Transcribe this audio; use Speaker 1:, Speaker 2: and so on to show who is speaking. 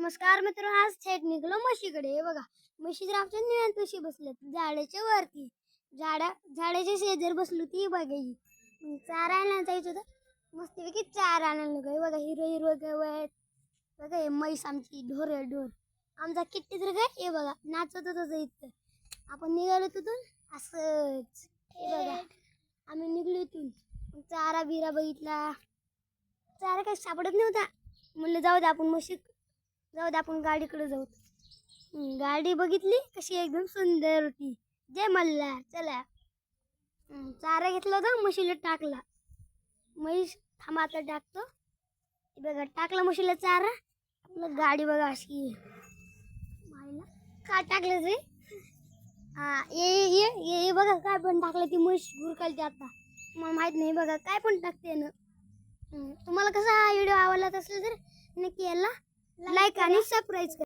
Speaker 1: नमस्कार मित्रांनो, आज थेट निघलो म्हशीकडे. हे बघा, म्हशी तर आमच्या निवांत म्हशी बसल्यात झाडाच्या वरती. झाडाच्या शेजार बसलो ती बघायची. चारा आणायला जायचं होतं, मस्तपैकी चारा आणायला निघालो. हे बघा, हिरवं हिरवं गवत. बघा हे म्हैस आमची, ढोर ढोर. आमचा किट्टी तर काय हे बघा नाचत होतं इथं. आपण निघालो तिथून असंच. हे बघा, आम्ही निघलो इथून. चारा बिरा बघितला, चारा काही सापडत नव्हता. म्हणलं जाऊ दे आपण आपण गाडीकडे जाऊ. गाडी बघितली कशी एकदम सुंदर होती. जय मल्ला चला. चारा घेतला होता, म्हशीला टाकला. म्हैस थांबा आता टाकतो. हे बघा टाकला म्हशीला चारा. आपलं गाडी बघा अशी मायला का टाकलं ते. हा ये बघा काय पण टाकलं. ती म्हैस गुरकालते आता. मला माहित नाही बघा काय पण टाकते ना. तुम्हाला कसा हा व्हिडिओ आवडला असेल तर नक्की याला लाईक आणि सबस्क्राईब करा.